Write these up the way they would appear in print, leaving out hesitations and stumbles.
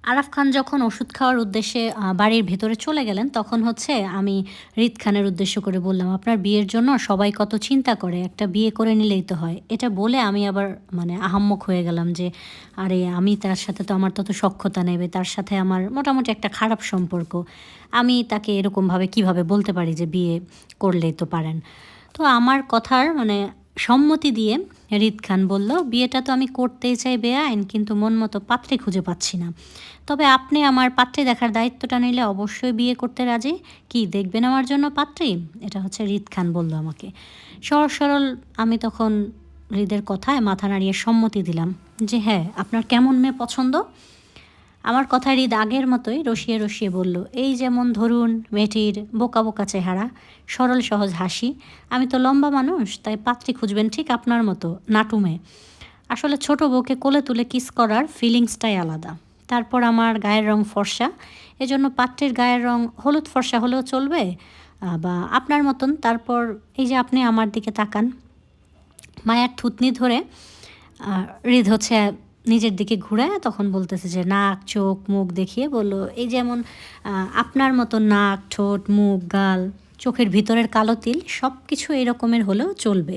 আরাফ খান যখন ওষুধ খাওয়ার উদ্দেশ্যে বাড়ির ভেতরে চলে গেলেন, তখন হচ্ছে আমি রিদ খানের উদ্দেশ্য করে বললাম, "আপনার বিয়ের জন্য সবাই কত চিন্তা করে, একটা বিয়ে করে নিলেই তো হয়।" এটা বলে আমি আবার মানে আহাম্মক হয়ে গেলাম যে, "আরে আমি তার সাথে তো আমার তত সখ্যতা নেই, তার সাথে আমার মোটামুটি একটা খারাপ সম্পর্ক। আমি তাকে এরকমভাবে কিভাবে বলতে পারি যে বিয়ে করলেই তো পারেন?" তো আমার কথার মানে সম্মতি দিয়ে রিদ খান বলল, "বিয়েটা তো আমি করতেই চাই বেআইন, কিন্তু মন মতো পাত্রী খুঁজে পাচ্ছি না। তবে আপনি আমার পাত্রী দেখার দায়িত্বটা নিলে অবশ্যই বিয়ে করতে রাজি। কি দেখবেন আমার জন্য পাত্রী?" এটা হচ্ছে রিদ খান বলল আমাকে। সহজ সরল আমি তখন হৃদের কথায় মাথা নাড়িয়ে সম্মতি দিলাম যে, "হ্যাঁ, আপনার কেমন মেয়ে পছন্দ?" আমার কথায় হৃদ আগের মতোই রসিয়ে রসিয়ে বলল, "এই যেমন ধরুন মেয়েটির বোকা বোকা চেহারা, সরল সহজ হাসি। আমি তো লম্বা মানুষ, তাই পাত্রী খুঁজবেন ঠিক আপনার মতো, নাটু মেয়ে। আসলে ছোট বউকে কোলে তুলে কিস করার ফিলিংসটাই আলাদা। তারপর আমার গায়ের রং ফর্সা, এজন্য পাত্রীর গায়ের রং হলুদ ফর্সা হলেও চলবে, বা আপনার মতন। তারপর এই যে আপনি আমার দিকে তাকান।" মায়ার থুতনি ধরে হৃদ হচ্ছে নিজের দিকে ঘুরায় তখন বলতেছে যে নাক, চোখ, মুখ দেখিয়ে বলল, "এই যেমন আপনার মতো নাক, ঠোঁট, মুখ, গাল, চোখের ভিতরের কালো তিল সব কিছু এরকমের হলেও চলবে।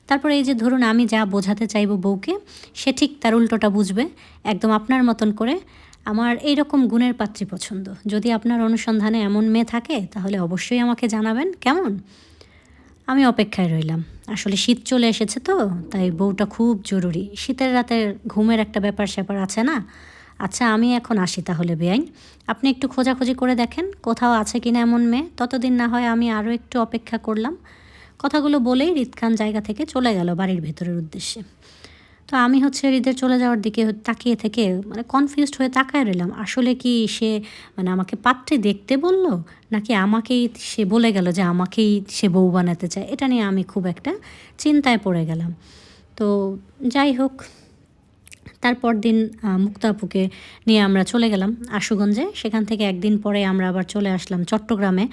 তারপর এই যে ধরুন আমি যা বোঝাতে চাইবো বউকে, সে ঠিক তার উল্টোটা বুঝবে। একদম আপনার মতন করে। আমার এইরকম গুণের পাত্রী পছন্দ। যদি আপনার অনুসন্ধানে এমন মেয়ে থাকে তাহলে অবশ্যই আমাকে জানাবেন, কেমন?" আমি অপেক্ষায় রইলাম। আসলে শীত চলে এসেছে তো, তাই বউটা খুব জরুরি। শীতের রাতের ঘুমের একটা ব্যাপার-স্যাপার আছে না? "আচ্ছা, আমি এখন আসি তাহলে বেয়াইন। আপনি একটু খোঁজাখুঁজি করে দেখেন কোথাও আছে কিনা এমন মেয়ে। ততদিন না হয় আমি আরও একটু অপেক্ষা করলাম।" কথাগুলো বলেই হৃদ খান জায়গা থেকে চলে গেল বাড়ির ভেতরের উদ্দেশ্যে। তো আমি হচ্ছে হৃদের চলে যাওয়ার দিকে তাকিয়ে থেকে মানে কনফিউজড হয়ে তাকায় রইলাম। আসলে কি সে মানে আমাকে পাত্রী দেখতে বলল? নাকি আমাকেই সে বলে গেল যে আমাকেই সে বউ বানাতে চায়? এটা নিয়ে আমি খুব একটা চিন্তায় পড়ে গেলাম। তো যাই হোক, তারপর দিন মুক্তা আপুকে নিয়ে আমরা চলে গেলাম আশুগঞ্জে। সেখান থেকে একদিন পরে আমরা আবার চলে আসলাম চট্টগ্রামে।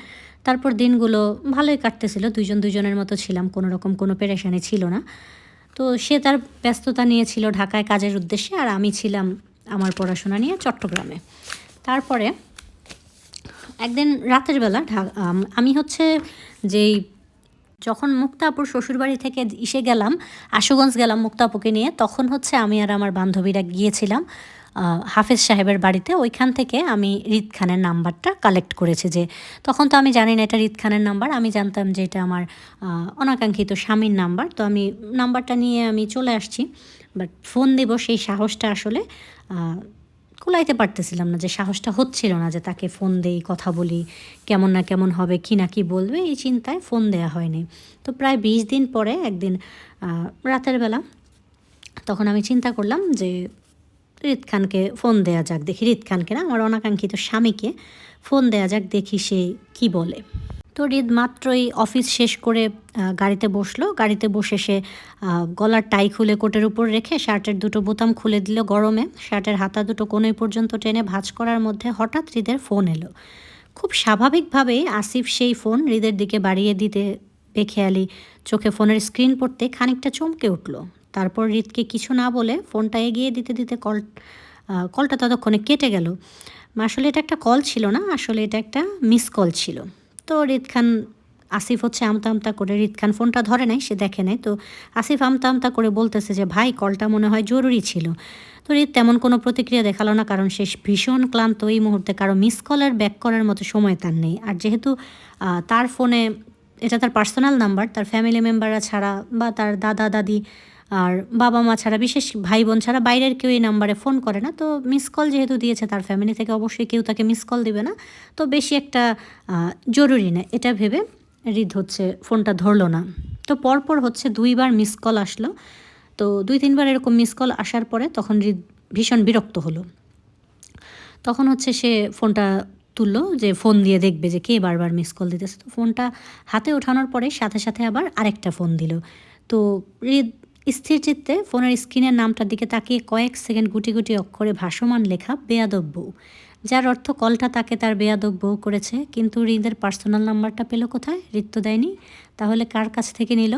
তারপর দিনগুলো ভালোই কাটতেছিল। দুইজন দুইজনের মতো ছিলাম। কোনো রকম কোনো পেরেশানি ছিল না। তো সে তার ব্যস্ততা নিয়েছিল ঢাকায় কাজের উদ্দেশ্যে, আর আমি ছিলাম আমার পড়াশোনা নিয়ে চট্টগ্রামে। তারপরে একদিন রাতের বেলা আমি হচ্ছে যেই যখন মুক্তা আপুর শ্বশুরবাড়ি থেকে গেলাম, আশুগঞ্জ গেলাম মুক্তা আপুকে নিয়ে, তখন হচ্ছে আমি আর আমার বান্ধবীরা গিয়েছিলাম হাফেজ সাহেবের বাড়িতে। ওইখান থেকে আমি রিদ খানের নাম্বারটা কালেক্ট করেছি যে, তখন তো আমি জানি না এটা রিদ খানের নাম্বার। আমি জানতাম যে এটা আমার অনাকাঙ্ক্ষিত স্বামীর নাম্বার। তো আমি নাম্বারটা নিয়ে আমি চলে আসছি। বাট ফোন দিব সেই সাহসটা আসলে আ কুলাইতে পারতেছিলাম না, যে সাহসটা হচ্ছিল না যে তাকে ফোন দেই, কথা বলি, কেমন না কেমন হবে, কি না কি বলবে, এই চিন্তায় ফোন দেয়া হয়নি। তো প্রায় ২০ দিন পরে একদিন রাতের বেলা তখন আমি চিন্তা করলাম যে রিদ খানকে ফোন দেয়া যাক। দেখি রিদ খানকে না, আমার অনাকাঙ্ক্ষিত স্বামীকে ফোন দেয়া যাক, দেখি সে কি বলে। তো রিদ মাত্রই অফিস শেষ করে গাড়িতে বসলো। গাড়িতে বসে সে গলার টাই খুলে কোটের উপর রেখে শার্টের দুটো বোতাম খুলে দিল গরমে। শার্টের হাতা দুটো কোণই পর্যন্ত টেনে ভাঁজ করার মধ্যে হঠাৎ হৃদের ফোন এলো। খুব স্বাভাবিকভাবেই আসিফ সেই ফোন হৃদের দিকে বাড়িয়ে দিতে বেখেয়ালি চোখে ফোনের স্ক্রিন পড়তে খানিকটা চমকে উঠল। তারপর হৃদকে কিছু না বলে ফোনটা এগিয়ে দিতে দিতে কলটা ততক্ষণে কেটে গেল। আসলে এটা একটা কল ছিল না, আসলে এটা একটা মিস কল ছিল। তো হৃদ খান আসিফ হচ্ছে আমতা আমতা করে, হৃদ খান ফোনটা ধরে নাই, সে দেখে নাই। তো আসিফ আমতা আমতা করে বলতেছে যে, "ভাই, কলটা মনে হয় জরুরি ছিল।" তো হৃদ তেমন কোনো প্রতিক্রিয়া দেখালো না, কারণ সে ভীষণ ক্লান্ত। এই মুহূর্তে কারো মিস কলের ব্যাক করার মতো সময় তার নেই। আর যেহেতু তার ফোনে এটা তার পার্সোনাল নাম্বার, তার ফ্যামিলি মেম্বাররা ছাড়া বা তার দাদা দাদি আর বাবা মা ছাড়া, বিশেষ ভাই বোন ছাড়া বাইরের কেউ এই নাম্বারে ফোন করে না। তো মিস কল যেহেতু দিয়েছে, তার ফ্যামিলি থেকে অবশ্যই কেউ তাকে মিস কল দিবে না। তো বেশি একটা জরুরি না এটা ভেবে হৃদ হচ্ছে ফোনটা ধরলো না। তো পরপর হচ্ছে ২ বার মিস কল আসলো। তো ২-৩ বার এরকম মিস কল আসার পরে তখন হৃদ ভীষণ বিরক্ত হলো। তখন হচ্ছে সে ফোনটা তুললো যে ফোন দিয়ে দেখবে যে কে বারবার মিস কল দিতেছে। তো ফোনটা হাতে ওঠানোর পরে সাথে সাথে আবার আরেকটা ফোন দিল। তো হৃদ স্থির চিত্তে ফোনের স্ক্রিনের নামটার দিকে তাকিয়ে কয়েক সেকেন্ড গুটি গুটি অক্ষরে ভাসমান লেখা বেয়াদব বউ, যার অর্থ কলটা তাকে তার বেয়াদব বউ করেছে। কিন্তু হৃদের পার্সোনাল নাম্বারটা পেল কোথায়? হৃদ তো দেয়নি। তাহলে কার কাছ থেকে নিল?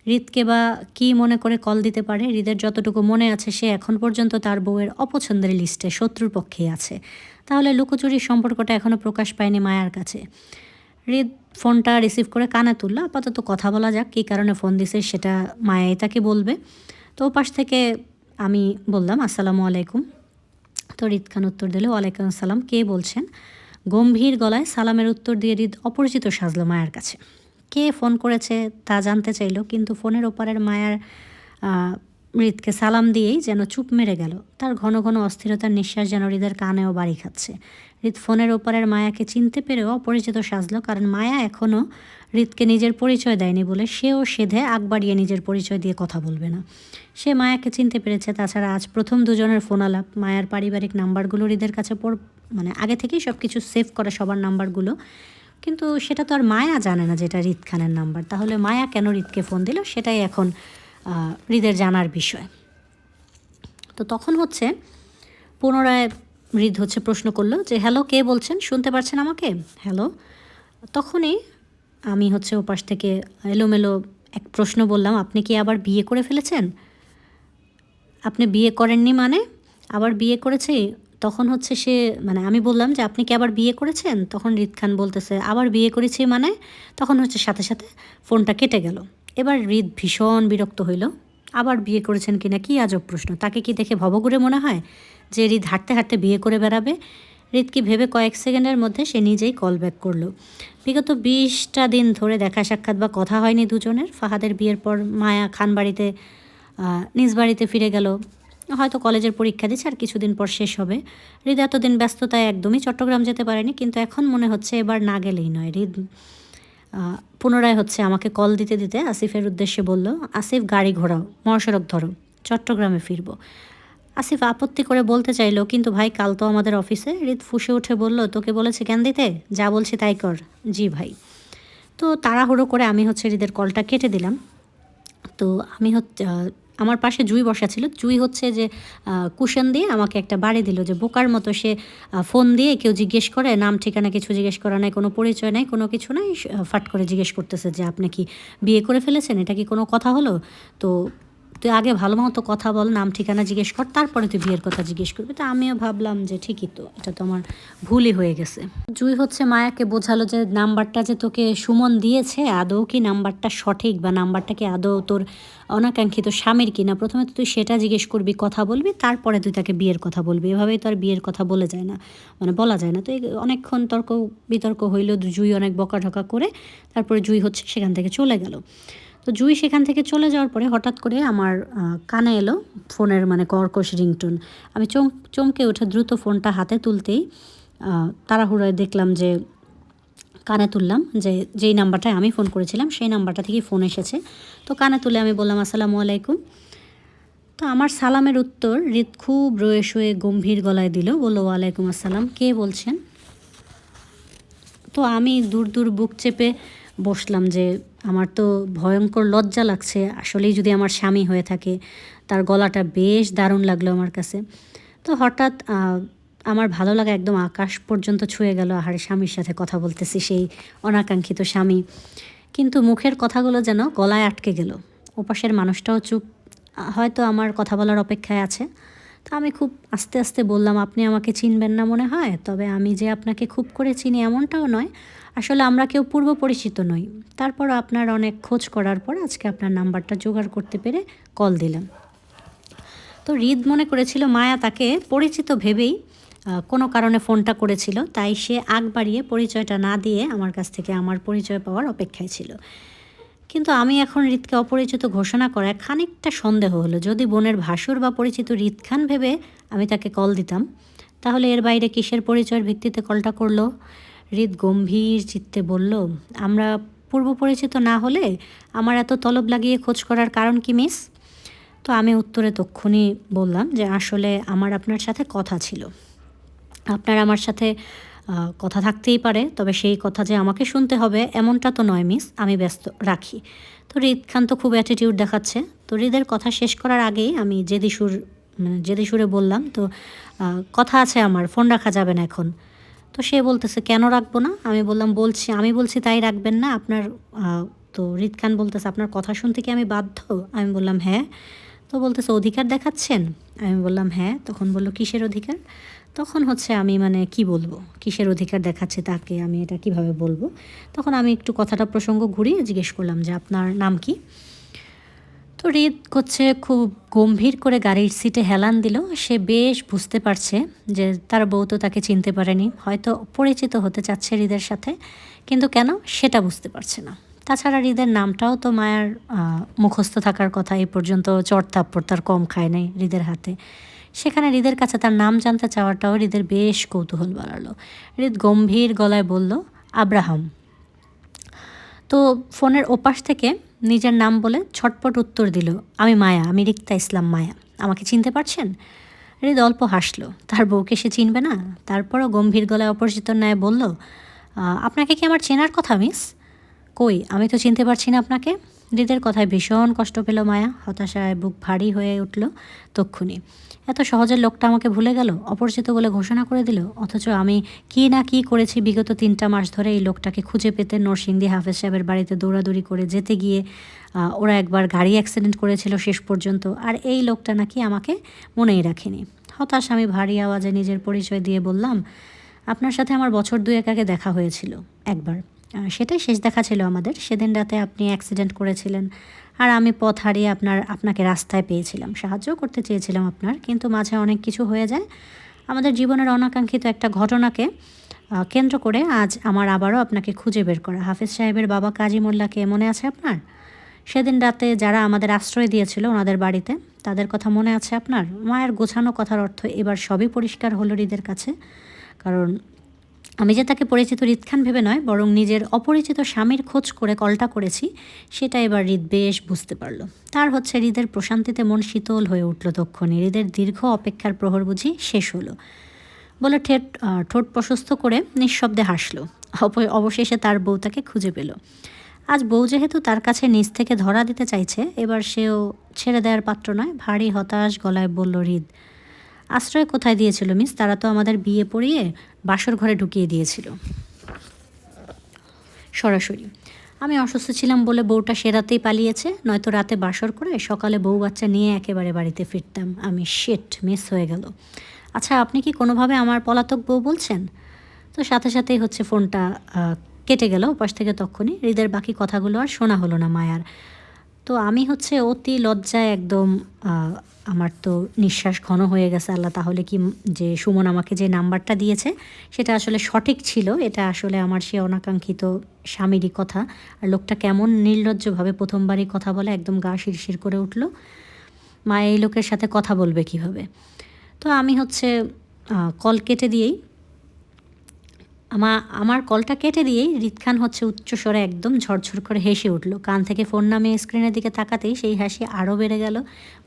হৃদকে বা কী মনে করে কল দিতে পারে? হৃদের যতটুকু মনে আছে সে এখন পর্যন্ত তার বউয়ের অপছন্দের লিস্টে, শত্রুর পক্ষেই আছে। তাহলে লুকোচুরির সম্পর্কটা এখনও প্রকাশ পায়নি মায়ার কাছে। হৃদ ফোনটা রিসিভ করে কানে তুলল। আপাতত কথা বলা যাক, কী কারণে ফোন দিছে সেটা মায়াই তাকে বলবে। তো ওপাশ থেকে আমি বললাম, আসসালামু আলাইকুম। তো হৃদ খান উত্তর দিল, ওয়ালাইকুম আসসালাম। কে বলছেন? গম্ভীর গলায় সালামের উত্তর দিয়ে হৃদ অপরিচিত সাজলো মায়ার কাছে। কে ফোন করেছে তা জানতে চাইল, কিন্তু ফোনের ওপারের মায়ার হৃদকে সালাম দিয়েই যেন চুপ মেরে গেল। তার ঘন ঘন অস্থিরতার নিঃশ্বাস যেন হৃদের কানেও বাড়ি খাচ্ছে। হৃদ ফোনের ওপারের মায়াকে চিনতে পেরেও অপরিচিত সাজলো, কারণ মায়া এখনও হৃদকে নিজের পরিচয় দেয়নি বলে সেও সেধে আগ বাড়িয়ে নিজের পরিচয় দিয়ে কথা বলবে না। সে মায়াকে চিনতে পেরেছে। তাছাড়া আজ প্রথম দুজনের ফোন আলাপ। মায়ার পারিবারিক নাম্বারগুলো হৃদের কাছে মানে আগে থেকেই সব কিছু সেভ করা সবার নাম্বারগুলো, কিন্তু সেটা তো আর মায়া জানে না যে এটা হৃদ খানের নাম্বার। তাহলে মায়া কেন হৃদকে ফোন দিল সেটাই এখন হৃদের জানার বিষয়। তো তখন হচ্ছে পুনরায় হৃদ হচ্ছে প্রশ্ন করলো যে হ্যালো, কে বলছেন? শুনতে পাচ্ছেন আমাকে? হ্যালো। তখনই আমি হচ্ছে ওপাশ থেকে এলোমেলো এক প্রশ্ন বললাম, আপনি কি আবার বিয়ে করে ফেলেছেন? আপনি বিয়ে করেননি মানে? আবার বিয়ে করেছি? তখন হচ্ছে সে মানে আমি বললাম যে আপনি কি আবার বিয়ে করেছেন? তখন হৃদ খান বলতেছে আবার বিয়ে করেছি মানে? তখন হচ্ছে সাথে সাথে ফোনটা কেটে গেল। এবার হৃদ ভীষণ বিরক্ত হইল। আবার বিয়ে করেছেন কিনা, কি আজব প্রশ্ন! তাকে কি দেখে ভবঘুরে মনে হয় যে হৃদ হাঁটতে হাঁটতে বিয়ে করে বেড়াবে? হৃদকে ভেবে কয়েক সেকেন্ডের মধ্যে সে নিজেই কল ব্যাক করলো। বিগত 20টা দিন ধরে দেখা সাক্ষাৎ বা কথা হয়নি দুজনের। ফাহাদের বিয়ের পর মায়া খান বাড়িতে নিজ বাড়িতে ফিরে গেল। হয়তো কলেজের পরীক্ষা দিচ্ছে, আর কিছুদিন পর শেষ হবে। হৃদ এতদিন ব্যস্ততায় একদমই চট্টগ্রাম যেতে পারেনি, কিন্তু এখন মনে হচ্ছে এবার না গেলেই নয়। হৃদ পুনরায় হচ্ছে আমাকে কল দিতে দিতে আসিফের উদ্দেশ্যে বলল, আসিফ গাড়ি ঘোরাও, মহাসড়ক ধরো, চট্টগ্রামে ফিরব। আসিফ আপত্তি করে বলতে চাইলো, কিন্তু ভাই কাল তো আমাদের অফিসে। হৃদ ফুঁসে উঠে বলল, তোকে বলেছে জ্ঞান দিতে, যা বলছি তাই কর। জি ভাই। তো তাড়াহুড়ো করে আমি হচ্ছে হৃদের কলটা কেটে দিলাম। তো আমি হচ্ছে আমার পাশে জুই বসা ছিল। জুই হচ্ছে যে কুশন দিয়ে আমাকে একটা বাড়ি দিল, যে বোকার মতো সে ফোন দিয়ে কেউ জিজ্ঞেস করে, নাম ঠিকানা কিছু জিজ্ঞেস করা নাই, কোনো পরিচয় নাই, কোনো কিছু নাই, ফাট করে জিজ্ঞেস করতেছে যে আপনি কি বিয়ে করে ফেলেছেন? এটা কি কোনো কথা হলো? তো তুই আগে ভালো মতো কথা বল, নাম ঠিকানা জিজ্ঞেস কর, তারপরে তুই বিয়ের কথা জিজ্ঞেস করবি। তো আমিও ভাবলাম যে ঠিকই তো, এটা তো আমার ভুলই হয়ে গেছে। জুই হচ্ছে মায়াকে বোঝালো যে নাম্বারটা যে তোকে সুমন দিয়েছে, আদৌ কি নাম্বারটা সঠিক, বা নাম্বারটা কি আদৌ তোর অনাকাঙ্ক্ষিত স্বামীর কিনা, প্রথমে তো তুই সেটা জিজ্ঞেস করবি, কথা বলবি, তারপরে তুই তাকে বিয়ের কথা বলবি। এভাবেই তো আর বিয়ের কথা বলা যায় না। তো অনেকক্ষণ তর্ক বিতর্ক হইল। জুই অনেক বকাঢকা করে তারপরে জুই হচ্ছে সেখান থেকে চলে গেল। তো জুই সেখান থেকে চলে যাওয়ার পরে হঠাৎ করে আমার কানে এলো ফোনের কর্কশ রিংটোন। আমি চমকে উঠে দ্রুত ফোনটা হাতে তুলতেই তাড়াহুড়োয় দেখলাম যে কানে তুললাম, যেই নাম্বারটায় আমি ফোন করেছিলাম সেই নাম্বারটা থেকেই ফোন এসেছে। তো কানে তুলে আমি বললাম, আসসালামু আলাইকুম। তো আমার সালামের উত্তর হৃদ খুব রয়ে শয়ে গম্ভীর গলায় দিল, বলল, ওয়ালাইকুম আসসালাম। কে বলছেন? তো আমি দূর দূর বুক চেপে বসলাম, যে আমার তো ভয়ঙ্কর লজ্জা লাগছে। আসলেই যদি আমার স্বামী হয়ে থাকে। তার গলাটা বেশ দারুণ লাগলো আমার কাছে। তো হঠাৎ আমার ভালো লাগা একদম আকাশ পর্যন্ত ছুঁয়ে গেল। আহারে, স্বামীর সাথে কথা বলতেছি, সেই অনাকাঙ্ক্ষিত স্বামী। কিন্তু মুখের কথাগুলো যেন গলায় আটকে গেল। ওপাশের মানুষটাও চুপ, হয়তো আমার কথা বলার অপেক্ষায় আছে। তো আমি খুব আস্তে আস্তে বললাম, আপনি আমাকে চিনবেন না মনে হয়, তবে আমি যে আপনাকে খুব করে চিনি এমনটাও নয়। আসলে আমরা কেউ পূর্ব পরিচিত নই। তারপর আপনার অনেক খোঁজ করার পর আজকে আপনার নাম্বারটা জোগাড় করতে পেরে কল দিলাম। তো হৃদ মনে করেছিল মায়া তাকে পরিচিত ভেবেই কোনো কারণে ফোনটা করেছিল, তাই সে আগ বাড়িয়ে পরিচয়টা না দিয়ে আমার কাছ থেকে আমার পরিচয় পাওয়ার অপেক্ষায় ছিল। কিন্তু আমি এখন হৃদকে অপরিচিত ঘোষণা করায় খানিকটা সন্দেহ হলো। যদি বোনের ভাসুর বা পরিচিত হৃদ খান ভেবে আমি তাকে কল দিতাম, তাহলে এর বাইরে কিসের পরিচয়ের ভিত্তিতে কলটা করলো? হৃদ গম্ভীর চিত্তে বলল, আমরা পূর্ব পরিচিত না হলে আমার এত তলব লাগিয়ে খোঁজ করার কারণ কি মিস? তো আমি উত্তরে তক্ষুনি বললাম যে আসলে আমার আপনার সাথে কথা ছিল। আপনার আমার সাথে কথা থাকতেই পারে, তবে সেই কথা যে আমাকে শুনতে হবে এমনটা তো নয় মিস, আমি ব্যস্ত, রাখি। তো হৃদ খান তো খুব অ্যাটিটিউড দেখাচ্ছে। তো হৃদের কথা শেষ করার আগেই আমি জেদি সুরে বললাম, তো কথা আছে আমার, ফোন রাখা যাবে না এখন। তো সে বলতেছে, কেন রাখবো না? আমি বললাম, আমি বলছি তাই রাখবেন না? আপনার তো হৃদ খান বলতেছে, আপনার কথা শুনতে কি আমি বাধ্য? আমি বললাম, হ্যাঁ। তো বলতেছে, অধিকার দেখাচ্ছেন? আমি বললাম, হ্যাঁ। তখন বলল, কিসের অধিকার? তখন হচ্ছে আমি মানে কি বলবো, কিসের অধিকার দেখাচ্ছে তাকে, আমি এটা কিভাবে বলবো? তখন আমি একটু কথাটা প্রসঙ্গ ঘুরিয়ে জিজ্ঞেস করলাম যে, আপনার নাম কি? তো হৃদ হচ্ছে খুব গম্ভীর করে গাড়ির সিটে হেলান দিল। সে বেশ বুঝতে পারছে যে তার বউ তো তাকে চিনতে পারেনি, হয়তো পরিচিত হতে চাচ্ছে হৃদের সাথে, কিন্তু কেন সেটা বুঝতে পারছে না। তাছাড়া হৃদের নামটাও তো মায়ার মুখস্থ থাকার কথা, এই পর্যন্ত চড় থাপ্পড় তার কম খায় নাই হৃদের হাতে। সেখানে হৃদের কাছে তার নাম জানতে চাওয়াটাও হৃদের বেশ কৌতূহল বাড়ালো। হৃদ গম্ভীর গলায় বলল, আব্রাহাম। তো ফোনের ওপাশ থেকে নিজের নাম বলে ছটপট উত্তর দিল, আমি মায়া, আমি রিক্তা ইসলাম মায়া। আমাকে চিনতে পারছেন? হৃদ অল্প হাসলো, তার বউকে সে চিনবে না? তারপরও গম্ভীর গলায় অপরিচিতর ন্যায় বলল, আপনাকে কি আমার চেনার কথা মিস? কই, আমি তো চিনতে পারছি না আপনাকে। হৃদের কথায় ভীষণ কষ্ট পেল মায়া, হতাশায় বুক ভারী হয়ে উঠল তক্ষুনি। এত সহজের লোকটা আমাকে ভুলে গেল, অপরিচিত বলে ঘোষণা করে দিল, অথচ আমি কি না কি করেছি বিগত 3টা মাস ধরে এই লোকটাকে খুঁজে পেতে নরসিংদী হাফেজ সাহেবের বাড়িতে দৌড়াদৌড়ি করে যেতে গিয়ে ওরা একবার গাড়ি অ্যাক্সিডেন্ট করেছিল শেষ পর্যন্ত, আর এই লোকটা নাকি আমাকে মনেই রাখেনি। হতাশ আমি ভারী আওয়াজে নিজের পরিচয় দিয়ে বললাম, আপনার সাথে আমার বছর 2 আগে দেখা হয়েছিল একবার, সেটাই শেষ দেখা ছিল আমাদের। সেদিন রাতে আপনি অ্যাক্সিডেন্ট করেছিলেন, আর আমি পথ হারিয়ে আপনাকে রাস্তায় পেয়েছিলাম, সাহায্যও করতে চেয়েছিলাম আপনার, কিন্তু মাঝে অনেক কিছু হয়ে যায়। আমাদের জীবনের অনাকাঙ্ক্ষিত একটা ঘটনাকে কেন্দ্র করে আজ আমার আবারও আপনাকে খুঁজে বের করা। হাফেজ সাহেবের বাবা কাজী মোল্লাকে মনে আছে আপনার? সেদিন রাতে যারা আমাদের আশ্রয় দিয়েছিল ওনাদের বাড়িতে, তাদের কথা মনে আছে আপনার? মায়ের গোছানো কথার অর্থ এবার সবই পরিষ্কার হলো হৃদের কাছে। কারণ আমি যে তাকে পরিচিত হৃদ খান ভেবে নয়, বরং নিজের অপরিচিত স্বামীর খোঁজ করে কলটা করেছি, সেটা এবার হৃদ বেশ বুঝতে পারল। তার হচ্ছে হৃদের প্রশান্তিতে মন শীতল হয়ে উঠল তক্ষণি। হৃদের দীর্ঘ অপেক্ষার প্রহর বুঝি শেষ হলো বলে ঠোঁট প্রশস্ত করে নিঃশব্দে হাসল। অবশেষে তার বউ তাকে খুঁজে পেল। আজ বউ যেহেতু তার কাছে নিজ থেকে ধরা দিতে চাইছে, এবার সেও ছেড়ে দেওয়ার পাত্র নয়। ভারী হতাশ গলায় বলল হৃদ, আশ্রয় কোথায় দিয়েছিল মিস? তারা তো আমাদের বিয়ে পড়িয়ে বাসর ঘরে ঢুকিয়ে দিয়েছিল সরাসরি। আমি অসুস্থ ছিলাম বলে বউটা সে রাতেই পালিয়েছে, নয়তো রাতে বাসর করে সকালে বউ বাচ্চা নিয়ে একেবারে বাড়িতে ফিরতাম আমি। শিট, মিস হয়ে গেল। আচ্ছা, আপনি কি কোনোভাবে আমার পলাতক বউ বলছেন? তো সাথে সাথেই হচ্ছে ফোনটা কেটে গেল ওপাশ থেকে তক্ষুনি। হৃদের বাকি কথাগুলো আর শোনা হলো না মায়ার। তো আমি হচ্ছে অতি লজ্জায় একদম আমার তো নিঃশ্বাস ঘন হয়ে গেছে। আল্লাহ, তাহলে কি যে সুমন আমাকে যে নাম্বারটা দিয়েছে সেটা আসলে সঠিক ছিল? এটা আসলে আমার সে অনাকাঙ্ক্ষিত স্বামীরই কথা। আর লোকটা কেমন নির্লজ্জভাবে প্রথমবারই কথা বলে, একদম গা শিরশির করে উঠল। মা এই লোকের সাথে কথা বলবে কিভাবে? তো আমি হচ্ছে কল কেটে দিয়েই আমার কলটা কেটে দিয়েই হৃদ খান হচ্ছে উচ্চস্বরে একদম ঝরঝর করে হেসে উঠল। কান থেকে ফোন নামিয়ে স্ক্রিনের দিকে তাকাতেই সেই হাসি আরও বেড়ে গেল।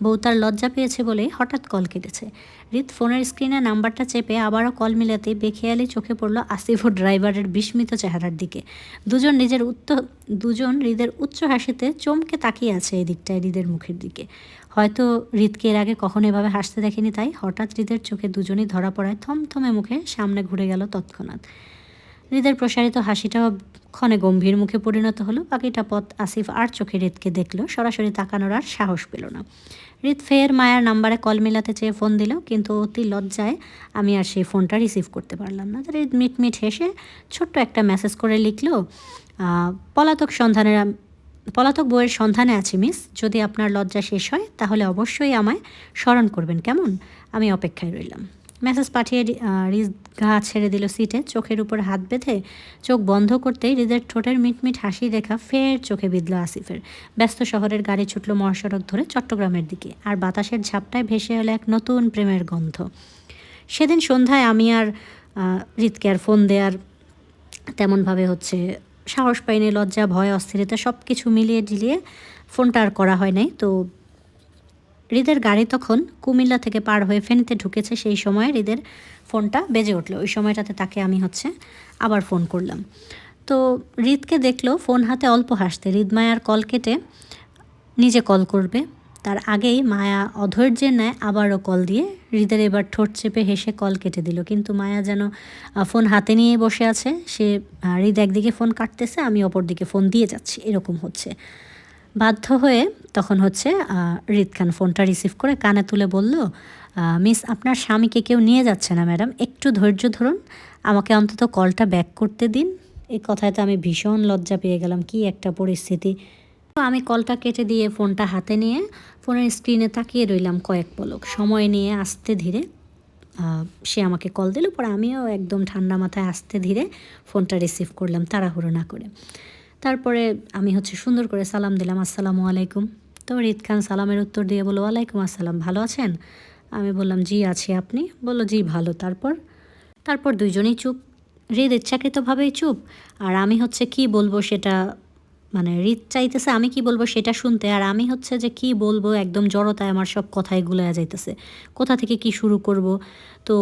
বউ তার লজ্জা পেয়েছে বলেই হঠাৎ কল কেটেছে। হৃদ ফোনের স্ক্রিনে নাম্বারটা চেপে আবারও কল মিলাতেই বেখেয়ালি চোখে পড়ল আসিফ ও ড্রাইভারের বিস্মিত চেহারার দিকে। দুজন হৃদের উচ্চ হাসিতে চমকে তাকিয়ে আছে এই দিকটায় হৃদের মুখের দিকে। হয়তো হৃদকে এর আগে কখনো এভাবে হাসতে দেখেনি, তাই হঠাৎ হৃদের চোখে দুজনই ধরা পড়ায় থমথমে মুখে সামনে ঘুরে গেল তৎক্ষণাৎ। হৃদের প্রসারিত হাসিটাও ক্ষণে গম্ভীর মুখে পরিণত হলো। বাকিটা পথ আসিফ আর চোখে হৃদকে দেখল, সরাসরি তাকানোর আর সাহস পেল না। হৃদ ফের মায়ার নাম্বারে কল মেলাতে চেয়ে ফোন দিল, কিন্তু অতি লজ্জায় আমি আর সেই ফোনটা রিসিভ করতে পারলাম না। হৃদ মিটমিট হেসে ছোট্ট একটা মেসেজ করে লিখল, পলাতক বউয়ের সন্ধানে আছি মিস। যদি আপনার লজ্জা শেষ হয় তাহলে অবশ্যই আমায় স্মরণ করবেন, কেমন? আমি অপেক্ষায় রইলাম। মেসেজ পাঠিয়ে হৃদ গা ছেড়ে দিল সিটে। চোখের উপর হাত বেঁধে চোখ বন্ধ করতেই হৃদের ঠোঁটের মিটমিট হাসি রেখা ফের চোখে বিঁধল আসিফের। ব্যস্ত শহরের গাড়ি ছুটল মহাসড়ক ধরে চট্টগ্রামের দিকে, আর বাতাসের ঝাপটায় ভেসে এলো এক নতুন প্রেমের গন্ধ। সেদিন সন্ধ্যায় আমি আর হৃদকে আর ফোন দেওয়ার তেমনভাবে হচ্ছে সাহস পাইনি। লজ্জা, ভয়, অস্থিরতা সব কিছু মিলিয়ে ঝিলিয়ে ফোনটা আর করা হয় নাই। তো হৃদের গাড়ি তখন কুমিল্লা থেকে পার হয়ে ফেনীতে ঢুকেছে। সেই সময় হৃদের ফোনটা বেজে উঠলো। ওই সময়টাতে তাকে আমি হচ্ছে আবার ফোন করলাম। তো হৃদকে দেখলো ফোন হাতে অল্প হাসতে। হৃদ মায়ার কল কেটে নিজে কল করবে, তার আগেই মায়া অধৈর্যের ন্যায় আবারও কল দিয়ে হৃদের এবার ঠোঁট চেপে হেসে কল কেটে দিল। কিন্তু মায়া যেন ফোন হাতে নিয়ে বসে আছে। সে হৃদ একদিকে ফোন কাটতেছে, আমি অপর দিকে ফোন দিয়ে যাচ্ছি, এরকম হচ্ছে। বাধ্য হয়ে তখন হচ্ছে হৃদ খান ফোনটা রিসিভ করে কানে তুলে বলল, মিস আপনার স্বামীকে কেউ নিয়ে যাচ্ছে না ম্যাডাম, একটু ধৈর্য ধরুন, আমাকে অন্তত কলটা ব্যাক করতে দিন। এই কথায় তো আমি ভীষণ লজ্জা পেয়ে গেলাম, কি একটা পরিস্থিতি। তো আমি কলটা কেটে দিয়ে ফোনটা হাতে নিয়ে ফোনের স্ক্রিনে তাকিয়ে রইলাম কয়েক পলক। সময় নিয়ে আস্তে ধীরে সে আমাকে কল দিল, পরে আমিও একদম ঠান্ডা মাথায় আস্তে ধীরে ফোনটা রিসিভ করলাম, তাড়াহুড়ো না করে। তারপরে আমি হচ্ছে সুন্দর করে সালাম দিলাম, আসসালামু আলাইকুম। তো হৃদ খান সালামের উত্তর দিয়ে বলল, ওয়ালাইকুম আসসালাম, ভালো আছেন? আমি বললাম, জি আছি, আপনি? বলল, জি ভালো। তারপর দুইজনেই চুপ। হৃদ ইচ্ছাকৃতভাবেই চুপ, আর আমি হচ্ছে কি বলবো সেটা, মানে হৃদ চাইতেছে আমি কি বলবো সেটা শুনতে, আর আমি হচ্ছে যে কি বলবো একদম জড়তায় আমার সব কথাই গুলায়া যাইতেছে, কোথা থেকে কি শুরু করব। তো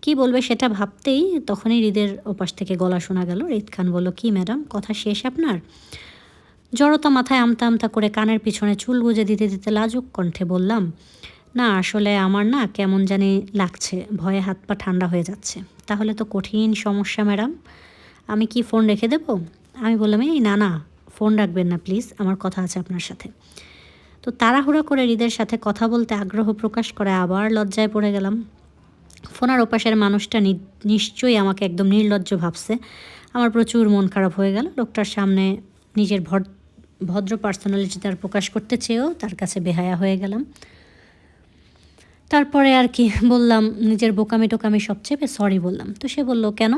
কি বলবে সেটা ভাবতেই তখনই হৃদের ওপাশ থেকে গলা শোনা গেল। হৃদ খান বলল, কি ম্যাডাম, কথা শেষ আপনার? জড়তা মাথায় আমতা আমতা করে কানের পিছনে চুল গুজে দিতে দিতে লাজুক কণ্ঠে বললাম, না আসলে আমার না কেমন জানি লাগছে, ভয়ে হাত পা ঠান্ডা হয়ে যাচ্ছে। তাহলে তো কঠিন সমস্যা ম্যাডাম, আমি কি ফোন রেখে দেব? আমি বললাম, এই না না, ফোন রাখবেন না প্লিজ, আমার কথা আছে আপনার সাথে। তো তাড়াহুড়ো করে হৃদের সাথে কথা বলতে আগ্রহ প্রকাশ করে আবার লজ্জায় পড়ে গেলাম। ফোনার ওপাশের মানুষটা নিশ্চয়ই আমাকে একদম নির্লজ্জ ভাবছে। আমার প্রচুর মন খারাপ হয়ে গেল। লোকটার সামনে নিজের ভদ্র পার্সোনালিটি তার প্রকাশ করতে চেয়েও তার কাছে বেহায়া হয়ে গেলাম। তারপরে আর কি বললাম, নিজের বোকামি টোকামি সব চেপে সরি বললাম। তো সে বলল, কেন?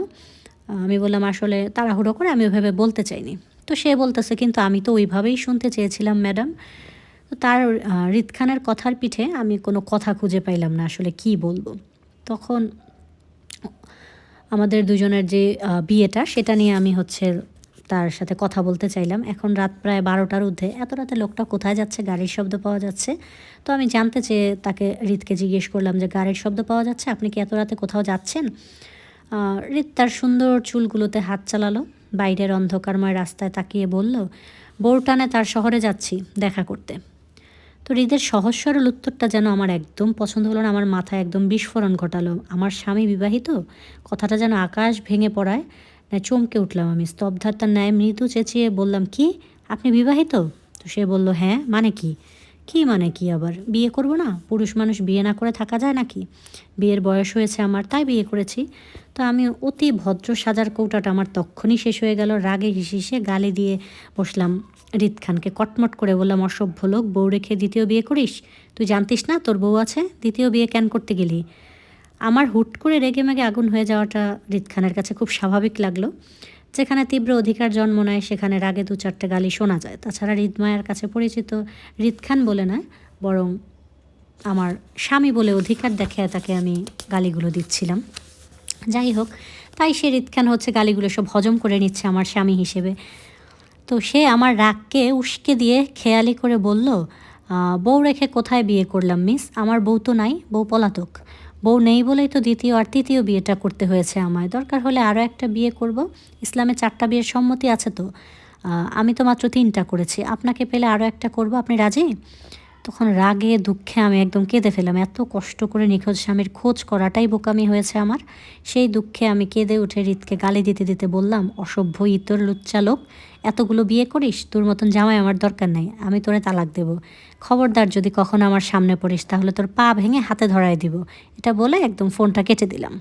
আমি বললাম, আসলে তাড়াহুড়ো করে আমি ওইভাবে বলতে চাইনি। তো সে বলতেছে, কিন্তু আমি তো ওইভাবেই শুনতে চেয়েছিলাম ম্যাডাম। তো তার হৃদ খানের কথার পিঠে আমি কোনো কথা খুঁজে পাইলাম না আসলে কি বলবো। তখন আমাদের দুজনের যে বিয়েটা সেটা নিয়ে আমি হচ্ছে তার সাথে কথা বলতে চাইলাম। এখন রাত প্রায় 12টার ঊর্ধ্বে, এত রাতে লোকটা কোথায় যাচ্ছে, গাড়ির শব্দ পাওয়া যাচ্ছে। তো আমি জানতে চেয়ে তাকে হৃদকে জিজ্ঞেস করলাম যে, গাড়ির শব্দ পাওয়া যাচ্ছে, আপনি কি এত রাতে কোথাও যাচ্ছেন? হৃদ তার সুন্দর চুলগুলোতে হাত চালালো, বাইরের অন্ধকারময় রাস্তায় তাকিয়ে বলল, বউর টানে তার শহরে যাচ্ছি দেখা করতে। তো হৃদের সহজ সরল উত্তরটা যেন আমার একদম পছন্দ হলো না, আমার মাথায় একদম বিস্ফোরণ ঘটালো। আমার স্বামী বিবাহিত কথাটা যেন আকাশ ভেঙে পড়ায় চমকে উঠলাম আমি। স্তব্ধতার ন্যায় মৃদু চেঁচিয়ে বললাম, কি আপনি বিবাহিত? তো সে বলল, হ্যাঁ, মানে কি? কি মানে কি আবার? বিয়ে করব না? পুরুষ মানুষ বিয়ে না করে থাকা যায় নাকি? বিয়ের বয়স হয়েছে আমার, তাই বিয়ে করেছি। তো আমি অতি ভদ্র সাজার কৌটাটা আমার তক্ষণই শেষ হয়ে গেল। রাগে হিসিসে গালি দিয়ে বসলাম হৃদ খানকে। কটমট করে বললাম, অসভ্য লোক, বউ রেখে দ্বিতীয় বিয়ে করিস? তুই জানতিস না তোর বউ আছে? দ্বিতীয় বিয়ে কেন করতে গেলি? আমার হুট করে রেগে মেগে আগুন হয়ে যাওয়াটা হৃদ খানের কাছে খুব স্বাভাবিক লাগলো। যেখানে তীব্র অধিকার জন্ম নেয় সেখানে রাগে দু চারটে গালি শোনা যায়। তাছাড়া হৃদমায়ার কাছে পরিচিত হৃদ খান বলে নয়, বরং আমার স্বামী বলে অধিকার দেখায় তাকে আমি গালিগুলো দিচ্ছিলাম। যাই হোক, তাই সে হৃদ খান হচ্ছে গালিগুলো সব হজম করে নিচ্ছে আমার স্বামী হিসেবে। তো সে আমার রাগকে উস্কে দিয়ে খেয়ালি করে বলল, বউ রেখে কোথায় বিয়ে করলাম মিস? আমার বউ তো নাই, বউ পলাতক। বউ নেই বলেই তো দ্বিতীয় আর তৃতীয় বিয়েটা করতে হয়েছে আমায়। দরকার হলে আরও একটা বিয়ে করব, ইসলামে 4টা বিয়ের সম্মতি আছে তো। আমি তো মাত্র 3টা করেছি, আপনাকে পেলে আরও একটা করব, আপনি রাজি? তখন রাগে দুঃখে আমি একদম কেঁদে ফেলাম। এত কষ্ট করে নিখোঁজ স্বামীর খোঁজ করাটাই বোকামি হয়েছে আমার। সেই দুঃখে আমি কেঁদে উঠে হৃদকে গালি দিতে দিতে বললাম, অসভ্য ইতর লুচ্চা লোক, এতগুলো বিয়ে করিস, তোর মতন জামাই আমার দরকার নাই, আমি তোরে তালাক দেব। খবরদার যদি কখনো আমার সামনে পড়িস তাহলে তোর পা ভেঙে হাতে ধরায় দিব। এটা বলে একদম ফোনটা কেটে দিলাম।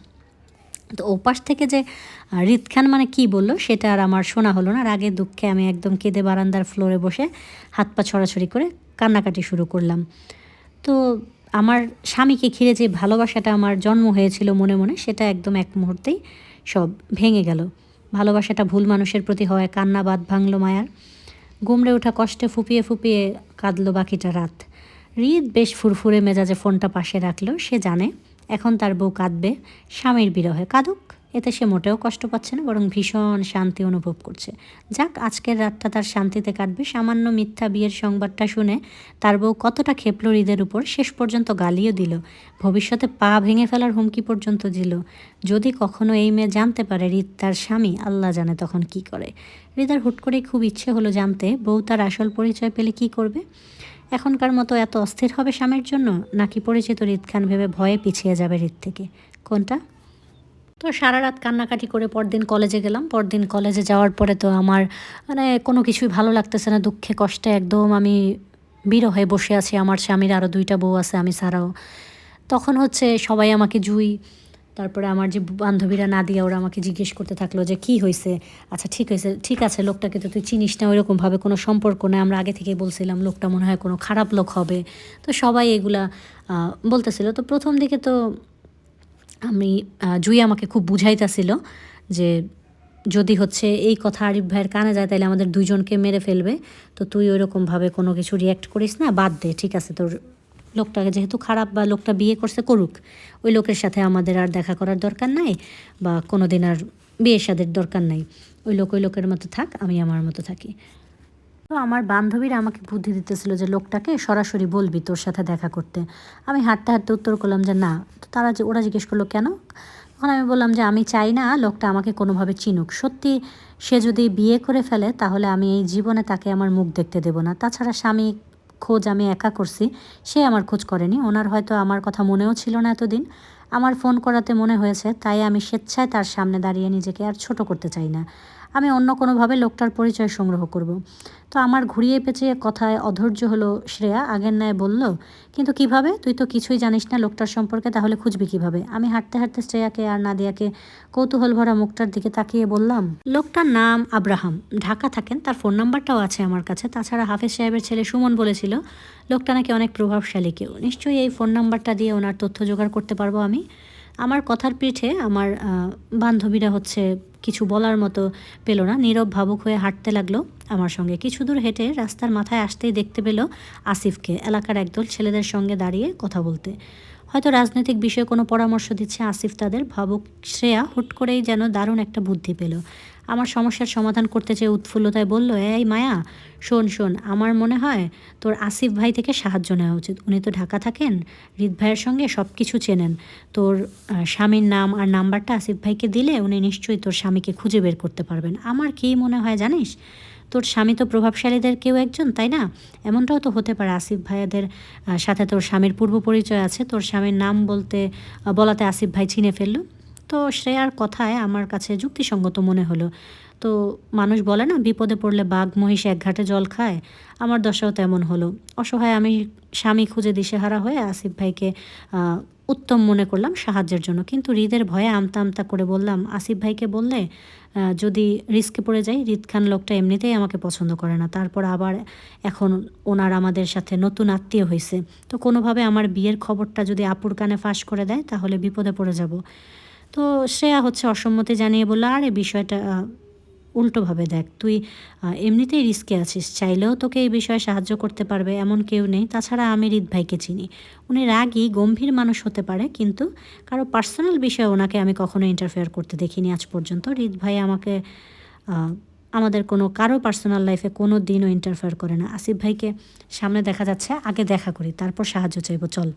তো ওপাশ থেকে যে হৃদ খান মানে কি বলল সেটা আর আমার শোনা হলো না। রাগে দুঃখে আমি একদম কেঁদে বারান্দার ফ্লোরে বসে হাত পা ছড়াছড়ি করে কান্নাকাটি শুরু করলাম। তো আমার স্বামীকে ঘিরে যে ভালোবাসাটা আমার জন্ম হয়েছিল মনে মনে, সেটা একদম এক মুহূর্তেই সব ভেঙে গেল। ভালোবাসাটা ভুল মানুষের প্রতি হয় কান্না বাঁধ ভাঙল মায়ার। গুমড়ে ওঠা কষ্টে ফুপিয়ে ফুপিয়ে কাঁদলো বাকিটা রাত। হৃদ বেশ ফুরফুরে মেজাজে ফোনটা পাশে রাখলো। সে জানে এখন তার বউ কাঁদবে, স্বামীর বিরহে কাঁদুক, এতে সে মোটেও কষ্ট পাচ্ছে না, বরং ভীষণ শান্তি অনুভব করছে। যাক, আজকের রাতটা তার শান্তিতে কাটবে। সামান্য মিথ্যা বিয়ের সংবাদটা শুনে তার বউ কতটা খেপল হৃদের উপর, শেষ পর্যন্ত গালিও দিল, ভবিষ্যতে পা ভেঙে ফেলার হুমকি পর্যন্ত দিল। যদি কখনো এই মেয়ে জানতে পারে হৃদ তার স্বামী, আল্লাহ জানে তখন কি করে। হৃদার হুট করেই খুব ইচ্ছে হলো জানতে বউ তার আসল পরিচয় পেলে কি করবে। এখনকার মতো এত অস্থির হবে স্বামীর জন্য, নাকি পরিচিত হৃদ খান ভেবে ভয়ে পিছিয়ে যাবে হৃদ থেকে? কোনটা? তো সারা রাত কান্নাকাটি করে পরদিন কলেজে গেলাম। পরদিন কলেজে যাওয়ার পরে তো আমার মানে কোনো কিছুই ভালো লাগতেছে না। দুঃখে কষ্টে একদম আমি বিরহে বসে আছি। আমার স্বামীর আরও ২ টা বউ আছে আমি ছাড়াও। তখন হচ্ছে সবাই আমাকে জুই, তারপরে আমার যে বান্ধবীরা নাদিয়া ওরা আমাকে জিজ্ঞেস করতে থাকলো যে, "কী হইছে? আচ্ছা ঠিক হইছে, ঠিক আছে লোকটাকে তো তুই চিনিস না, ওইরকমভাবে কোনো সম্পর্ক নাই। আমরা আগে থেকেই বলছিলাম লোকটা মনে হয় কোনো খারাপ লোক হবে।" তো সবাই এগুলা বলতেছিল। তো ১ম দিকে তো আমি জুই আমাকে খুব বুঝাইতাছিল যে, "যদি হচ্ছে এই কথা আরিফ ভাইয়ের কানে যায় তাইলে আমাদের ২ জনকে মেরে ফেলবে। তো তুই ওইরকমভাবে কোনো কিছু রিঅ্যাক্ট করিস না, বাদ দে। ঠিক আছে তোর লোকটাকে যেহেতু খারাপ বা লোকটা বিয়ে করছে করুক। ওই লোকের সাথে আমাদের আর দেখা করার দরকার নাই বা কোনো দিন আর বিয়ে শাদির দরকার নাই। ওই লোকের মতো থাক, আমি আমার মতো থাকি।" তো আমার বান্ধবীরা আমাকে বুদ্ধি দিতেছিল যে, "লোকটাকে সরাসরি বলবি তোর সাথে দেখা করতে।" আমি হাঁটতে, হাঁটতে উত্তর করলাম যে, "না।" তো ওরা জিজ্ঞেস করলো, "কেন?" তখন আমি বললাম যে, "আমি চাই না লোকটা আমাকে কোনোভাবে চিনুক। সত্যি সে যদি বিয়ে করে ফেলে তাহলে আমি এই জীবনে তাকে আমার মুখ দেখতে দেব না। তাছাড়া স্বামী খোঁজ আমি একা করছি, সে আমার খোঁজ করেনি। ওনার হয়তো আমার কথা মনেও ছিল না এতদিন। আমার ফোন করাতে মনে হয়েছে, তাই আমি স্বেচ্ছায় তার সামনে দাঁড়িয়ে নিজেকে আর ছোট করতে চাই না। আমি অন্য কোনোভাবে লোকটার পরিচয় সংগ্রহ করব।" তো আমার ঘুরিয়ে পেঁচিয়ে কথায় অধৈর্য হলো শ্রেয়া। আগের ন্যায় বলল, "কিন্তু কিভাবে? তুই তো কিছুই জানিস না লোকটার সম্পর্কে, তাহলে খুঁজবি কিভাবে?" আমি হাঁটতে, হাঁটতে শ্রেয়াকে আর নাদিয়াকে কৌতূহল ভরা মুখটার দিকে তাকিয়ে বললাম, "লোকটার নাম আব্রাহাম। ঢাকা থাকেন। তার ফোন নাম্বারটাও আছে আমার কাছে। তাছাড়া হাফেজ সাহেবের ছেলে সুমন বলেছিল, লোকটা নাকি অনেক প্রভাবশালী কেউ। নিশ্চয়ই এই ফোন নাম্বারটা দিয়ে ওনার তথ্য জোগাড় করতে পারবো আমি।" আমার কথার পিঠে আমার বান্ধবীরা হচ্ছে কিছু বলার মতো পেল না। নীরব ভাবুক হয়ে হাঁটতে লাগলো আমার সঙ্গে। কিছু দূর হেঁটে রাস্তার মাথায় আসতেই দেখতে পেল আসিফকে এলাকার একদল ছেলেদের সঙ্গে দাঁড়িয়ে কথা বলতে। হয়তো রাজনৈতিক বিষয়ে কোনো পরামর্শ দিচ্ছে আসিফ তাদের। ভাবুক শ্রেয়া হুট করেই যেন দারুণ একটা বুদ্ধি পেল। আমার সমস্যার সমাধান করতে চেয়ে উৎফুল্লতায় বলল, "এই মায়া, শোন শোন, আমার মনে হয় তোর আসিফ ভাই থেকে সাহায্য নেওয়া উচিত। উনি তো ঢাকা থাকেন, হৃদ ভাইয়ের সঙ্গে সব কিছু চেনেন। তোর স্বামীর নাম আর নাম্বারটা আসিফ ভাইকে দিলে উনি নিশ্চয়ই তোর স্বামীকে খুঁজে বের করতে পারবেন। আমার কী মনে হয় জানিস? তোর স্বামী তো প্রভাবশালীদের কেউ একজন, তাই না? এমনটাও তো হতে পারে আসিফ ভাইয়াদের সাথে তোর স্বামীর পূর্ব পরিচয় আছে। তোর স্বামীর নাম বলাতে আসিফ ভাই চিনে ফেলল।" তো শ্রেয়ার কথায় আমার কাছে যুক্তিসঙ্গত মনে হলো। তো মানুষ বলে না, বিপদে পড়লে বাঘ মহিষ এক ঘাটে জল খায়। আমার দশাও তেমন হলো। অসহায় আমি স্বামী খুঁজে দিশেহারা হয়ে আসিফ ভাইকে উত্তম মনে করলাম সাহায্যের জন্য। কিন্তু হৃদের ভয়ে আমতা আমতা করে বললাম, "আসিফ ভাইকে বললে যদি রিস্কে পড়ে যাই, হৃদ খান লোকটা এমনিতেই আমাকে পছন্দ করে না। তারপর আবার এখন ওনার আমাদের সাথে নতুন আত্মীয় হইছে। তো কোনোভাবে আমার বিয়ের খবরটা যদি আপুর কানে ফাঁস করে দেয় তাহলে বিপদে পড়ে যাব।" তো শ্রেয়া হচ্ছে অসম্মতি জানিয়ে বলল, "আরে বিষয়টা উল্টোভাবে দেখ। তুই এমনিতেই রিস্কে আছিস। চাইলেও তোকে এই বিষয়ে সাহায্য করতে পারবে এমন কেউ নেই। তাছাড়া আমি হৃদ ভাইকে চিনি। উনি রাগী, গম্ভীর মানুষ হতে পারে, কিন্তু কারো পার্সোনাল বিষয়ে ওনাকে আমি কখনো ইন্টারফেয়ার করতে দেখিনি আজ পর্যন্ত। হৃদ ভাই আমাকে আ আমাদের কারো পার্সোনাল লাইফে কোনো দিনও ইন্টারফেয়ার করে না। আসিফ ভাইকে সামনে দেখা যাচ্ছে, আগে দেখা করি, তারপর সাহায্য চাইবো, চল।"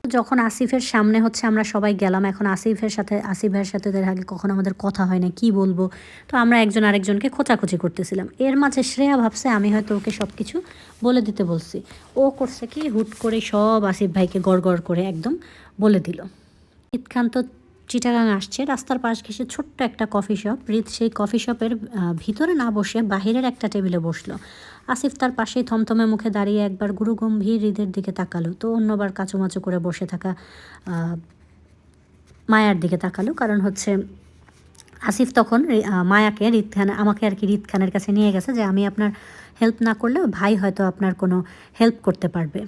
যখন আসিফের সামনে হচ্ছে আমরা সবাই গেলাম। এখন আসিফ ভাইয়ের সাথে এর আগে কখনো আমাদের কথা হয় না। কি বলবো? তো আমরা একজন আরেকজনকে খোঁচাখুচি করতেছিলাম। এর মাঝে শ্রেয়া ভাবছে আমি হয়তো ওকে সব কিছু বলে দিতে বলছি। ও করছে কি, হুট করে সব আসিফ ভাইকে গড় করে একদম বলে দিল। ঈদ খান তো চিটাগাং আসছে। রাস্তার পাশ ঘেঁষে ছোট্ট একটা কফি শপ। হৃদ সেই কফি শপের ভিতরে না বসে বাহিরের একটা টেবিলে বসলো। আসিফ তার পাশেই থমথমে মুখে দাঁড়িয়ে একবার গুরুগম্ভীর হৃদের দিকে তাকালো, তো অন্যবার কাচুমাচু করে বসে থাকা মায়ার দিকে তাকালো। কারণ হচ্ছে আসিফ তখন মায়াকে আমাকে আর কি হৃদ খানের কাছে নিয়ে গেছে যে, "আমি আপনার হেল্প না করলেও ভাই হয়তো আপনার কোনো হেল্প করতে পারবে।"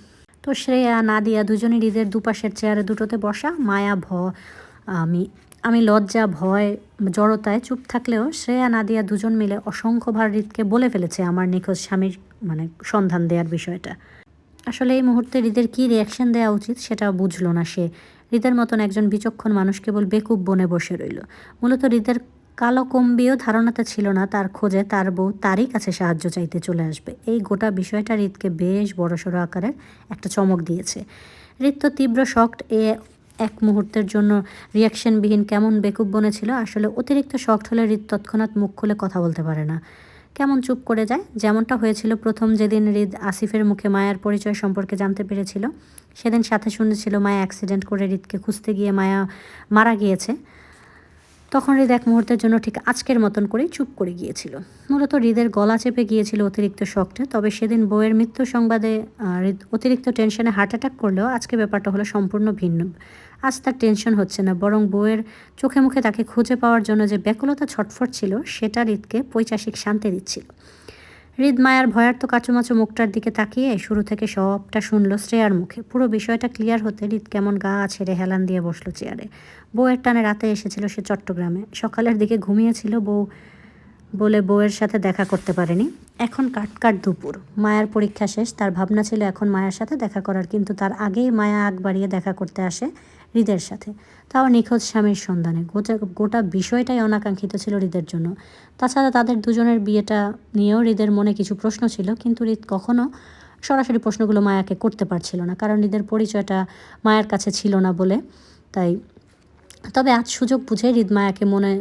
তো শ্রেয়া নাদিয়া দুজনই হৃদের দুপাশের চেয়ারে দুটোতে বসা। মায়া আমি আমি লজ্জা, ভয়, জড়তায় চুপ থাকলেও শ্রেয়া নাদিয়া দুজন মিলে অসংখ্যবার হৃদকে বলে ফেলেছে আমার নিখোঁজ স্বামীর সন্ধান দেওয়ার বিষয়টা। আসলে এই মুহূর্তে হৃদের কী রিয়াকশন দেওয়া উচিত সেটাও বুঝল না সে। হৃদের মতন একজন বিচক্ষণ মানুষ কেবল বেকুব বনে বসে রইল। মূলত হৃদের কালকম্বীয় ধারণাতে ছিল না তার খোঁজে তার বউ তারই কাছে সাহায্য চাইতে চলে আসবে। এই গোটা বিষয়টা হৃদকে বেশ বড়সড় আকারের একটা চমক দিয়েছে। হৃদ তো তীব্র শকড। এক মুহূর্তের জন্য রিয়াকশনবিহীন কেমন বেকুব বনে ছিল। আসলে অতিরিক্ত শকড হলে হৃদ তৎক্ষণাৎ মুখ খুলে কথা বলতে পারে না। কেমন চুপ করে যায়। যেমনটা হয়েছিল প্রথম যেদিন হৃদ আসিফের মুখে মায়ার পরিচয় সম্পর্কে জানতে পেরেছিল, সেদিন সাথে শুনেছিল মায়া অ্যাক্সিডেন্ট করে হৃদকে খুঁজতে গিয়ে মায়া মারা গিয়েছে। তখন হৃদ এক মুহূর্তের জন্য ঠিক আজকের মতন করেই চুপ করে গিয়েছিল। মূলত হৃদের গলা চেপে গিয়েছিল অতিরিক্ত শকটে। তবে সেদিন বউয়ের মৃত্যু সংবাদে হৃদ অতিরিক্ত টেনশনে হার্ট অ্যাটাক করলেও আজকে ব্যাপারটা হলো সম্পূর্ণ ভিন্ন। আজ তার টেনশন হচ্ছে না, বরং বউয়ের চোখে মুখে তাকে খুঁজে পাওয়ার জন্য যে ব্যাকুলতা ছটফট ছিল সেটা হৃদকে পৈশাসিক শান্তি দিচ্ছিল। হৃদ মায়ার ভয়ার্ত কাচুমাচু মুখটার দিকে তাকিয়ে শুরু থেকে সবটা শুনল শ্রেয়ার মুখে। পুরো বিষয়টা ক্লিয়ার হতে হৃদ কেমন গা ছেড়ে হেলান দিয়ে বসলো চেয়ারে। বউয়ের টানে রাতে এসেছিল সে চট্টগ্রামে। সকালের দিকে ঘুমিয়েছিল বউ বলে বউয়ের সাথে দেখা করতে পারেনি। এখন কাট দুপুর, মায়ার পরীক্ষা শেষ। তার ভাবনা ছিল এখন মায়ার সাথে দেখা করার, কিন্তু তার আগেই মায়া আগ বাড়িয়ে দেখা করতে আসে হৃদের সাথে, তাও নিখোঁজ স্বামীর সন্ধানে। গোটা বিষয়টাই অনাকাঙ্ক্ষিত ছিল হৃদের জন্য। তাছাড়া তাদের দুজনের বিয়েটা নিয়েও হৃদের মনে কিছু প্রশ্ন ছিল, কিন্তু হৃদ কখনো সরাসরি প্রশ্নগুলো মায়াকে করতে পারছিল না, কারণ হৃদের পরিচয়টা মায়ের কাছে ছিল না বলে। তাই তবে আজ সুযোগ বুঝে হৃদ মায়াকে মনে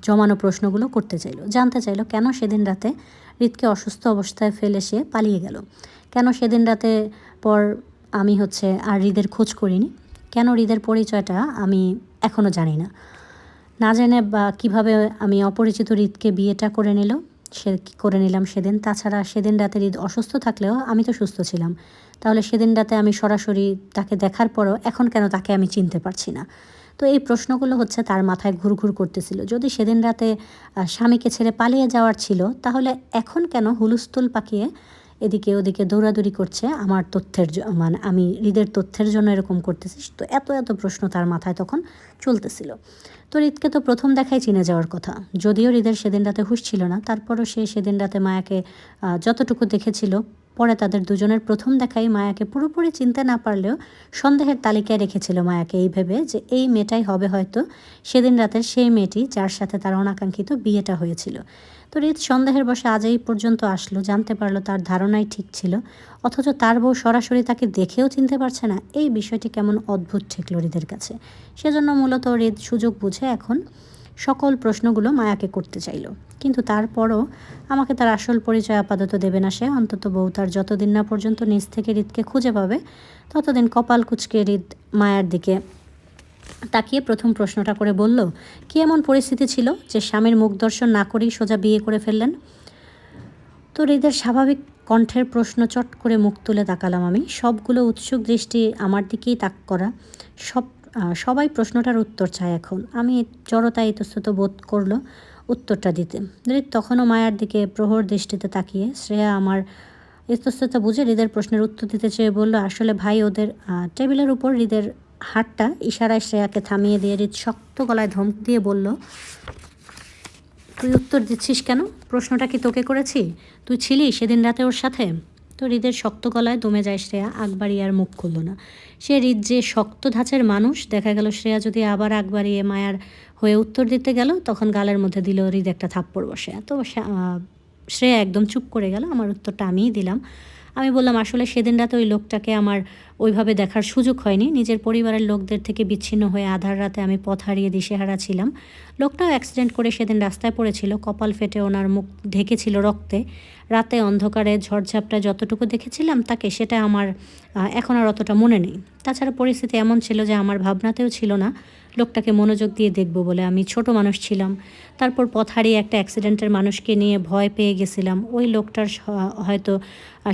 জমানো প্রশ্নগুলো করতে চাইল। জানতে চাইল কেন সেদিন রাতে হৃদকে অসুস্থ অবস্থায় ফেলে সে পালিয়ে গেল, কেন সেদিন রাতে পর আমি আর হৃদের খোঁজ করিনি, কেন হৃদের পরিচয়টা আমি এখনও জানি না। না জেনে বা কীভাবে আমি অপরিচিত হৃদকে বিয়েটা করে নিলাম সেদিন। তাছাড়া সেদিন রাতে হৃদ অসুস্থ থাকলেও আমি তো সুস্থ ছিলাম। তাহলে সেদিন রাতে আমি সরাসরি তাকে দেখার পরও এখন কেন তাকে আমি চিনতে পারছি না? তো এই প্রশ্নগুলো তার মাথায় ঘুরঘুর করতেছিল। যদি সেদিন রাতে স্বামীকে ছেড়ে পালিয়ে যাওয়ার ছিল, তাহলে এখন কেন হুলস্থুল পাকিয়ে এদিকে ওদিকে দৌড়াদৌড়ি করছে আমার মানে আমি হৃদের তথ্যের জন্য এরকম করতেছিস? তো এত প্রশ্ন তার মাথায় তখন চলতেছিল। তো হৃদকে তো প্রথম দেখাই চিনে যাওয়ার কথা। যদিও হৃদের সেদিন রাতে হুঁশ ছিল না, তারপরও সে সেদিন রাতে মায়াকে যতটুকু দেখেছিল, পরে তাদের দুজনের প্রথম দেখাই মায়াকে পুরোপুরি চিনতে না পারলেও সন্দেহের তালিকায় রেখেছিল মায়াকে, এই ভেবে যে এই মেয়েটাই হবে হয়তো সেদিন রাতের সেই মেয়েটি যার সাথে তার অনাকাঙ্ক্ষিত বিয়েটা হয়েছিল। তো হৃদ সন্দেহের বশে আজ এই পর্যন্ত আসলো, জানতে পারলো তার ধারণাই ঠিক ছিল, অথচ তার বউ সরাসরি তাকে দেখেও চিনতে পারছে না। এই বিষয়টি কেমন অদ্ভুত ঠেকল হৃদের কাছে। সেজন্য মূলত হৃদ সুযোগ বুঝে এখন সকল প্রশ্নগুলো মায়াকে করতে চাইল, কিন্তু তারপরও আমাকে তার আসল পরিচয় আপাতত দেবে না সে। অন্তত বউ তার যতদিন না পর্যন্ত নিজ থেকে হৃদকে খুঁজে পাবে, ততদিন কপাল কুঁচকে হৃদ মায়ার দিকে তাকিয়ে প্রথম প্রশ্নটা করে বলল, কি এমন পরিস্থিতি ছিল যে স্বামীর মুখ দর্শন না করেই সোজা বিয়ে করে ফেললেন? তো হৃদের স্বাভাবিক কণ্ঠের প্রশ্ন চট করে মুখ তুলে তাকালাম আমি। সবগুলো উৎসুক দৃষ্টি আমার দিকেই তাক করা। সবাই প্রশ্নটার উত্তর চায় এখন। আমি জড়তা ইতস্তত বোধ করলো উত্তরটা দিতে। হৃদ তখনও মায়ার দিকে প্রহর দৃষ্টিতে তাকিয়ে। শ্রেয়া আমার ইতস্ততা বুঝে হৃদের প্রশ্নের উত্তর দিতে চেয়ে বলল, আসলে ভাই ওদের টেবিলের উপর হৃদের হাতটা ইশারায় শ্রেয়াকে থামিয়ে দিয়ে হৃদ শক্ত গলায় ধমক দিয়ে বলল, তুই উত্তর দিচ্ছিস কেন? প্রশ্নটা কি তোকে করেছি? তুই ছিলি সেদিন রাতে ওর সাথে? তো হৃদের শক্ত গলায় দমে যায় শ্রেয়া, আগ বাড়িয়ে আর মুখ খুলল না। সে হৃদ যে শক্ত ধাঁচের মানুষ, দেখা গেল শ্রেয়া যদি আবার আগ বাড়িয়ে মায়ার হয়ে উত্তর দিতে গেল, তখন গালের মধ্যে দিল হৃদ একটা থাপ্পড় বসে। তো শ্রেয়া একদম চুপ করে গেল। আমার উত্তরটা আমিই দিলাম। আমি বললাম, আসলে সেদিন রাতে ওই লোকটাকে আমার ওইভাবে দেখার সুযোগ হয়নি। নিজের পরিবারের লোকদের থেকে বিচ্ছিন্ন হয়ে আধার রাতে আমি পথ হারিয়ে দিশেহারা ছিলাম। লোকটাও অ্যাক্সিডেন্ট করে সেদিন রাস্তায় পড়েছিল, কপাল ফেটে ওনার মুখ ঢেকেছিল রক্তে। রাতে অন্ধকারে ঝড়ঝাপটায় যতটুকু দেখেছিলাম তাকে, সেটা আমার এখন আর অতটা মনে নেই। তাছাড়া পরিস্থিতি এমন ছিল যে আমার ভাবনাতেও ছিল না লোকটাকে মনোযোগ দিয়ে দেখব বলে। আমি ছোট মানুষ ছিলাম। তারপর পথ হারিয়ে একটা অ্যাক্সিডেন্টের মানুষকে নিয়ে ভয় পেয়ে গেছিলাম। ওই লোকটার হয়তো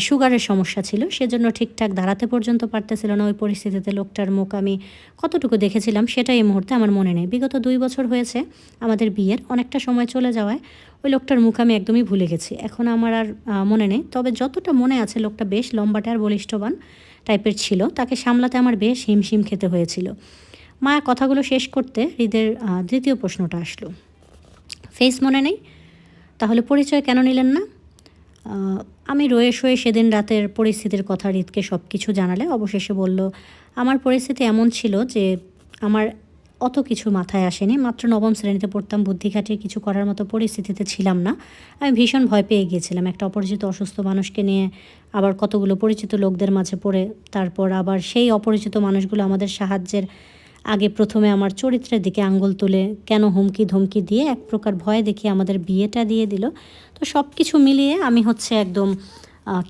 সুগারের সমস্যা ছিল, সেজন্য ঠিকঠাক দাঁড়াতে পর্যন্ত পারতেছিল না। ওই পরিস্থিতিতে লোকটার মুখ আমি কতটুকু দেখেছিলাম সেটা এই মুহূর্তে আমার মনে নেই। বিগত 2 বছর হয়েছে আমাদের বিয়ের, অনেকটা সময় চলে যাওয়ায় ওই লোকটার মুখ আমি একদমই ভুলে গেছি। এখন আমার আর মনে নেই। তবে যতটা মনে আছে, লোকটা বেশ লম্বাটে আর বলিষ্ঠবান টাইপের ছিল। তাকে সামলাতে আমার বেশ হিমশিম খেতে হয়েছিল। মায়া কথাগুলো শেষ করতে হৃদের দ্বিতীয় প্রশ্নটা আসলো, ফেস মনে নেই? তাহলে পরিচয় কেন নিলেন না? আমি রয়ে শয়ে সেদিন রাতের পরিস্থিতির কথা হৃদকে সব কিছু জানালে অবশেষে বলল, আমার পরিস্থিতি এমন ছিল যে আমার অত কিছু মাথায় আসেনি। মাত্র 9ম শ্রেণীতে পড়তাম, বুদ্ধি খাটিয়ে কিছু করার মতো পরিস্থিতিতে ছিলাম না। আমি ভীষণ ভয় পেয়ে গিয়েছিলাম একটা অপরিচিত অসুস্থ মানুষকে নিয়ে, আবার কতগুলো পরিচিত লোকদের মাঝে পড়ে। তারপর আবার সেই অপরিচিত মানুষগুলো আমাদের সাহায্যের আগে প্রথমে আমার চরিত্রের দিকে আঙ্গুল তুলে কেন হুমকি ধমকি দিয়ে এক প্রকার ভয় দেখিয়ে আমাদের বিয়েটা দিয়ে দিল। তো সব কিছু মিলিয়ে আমি হচ্ছে একদম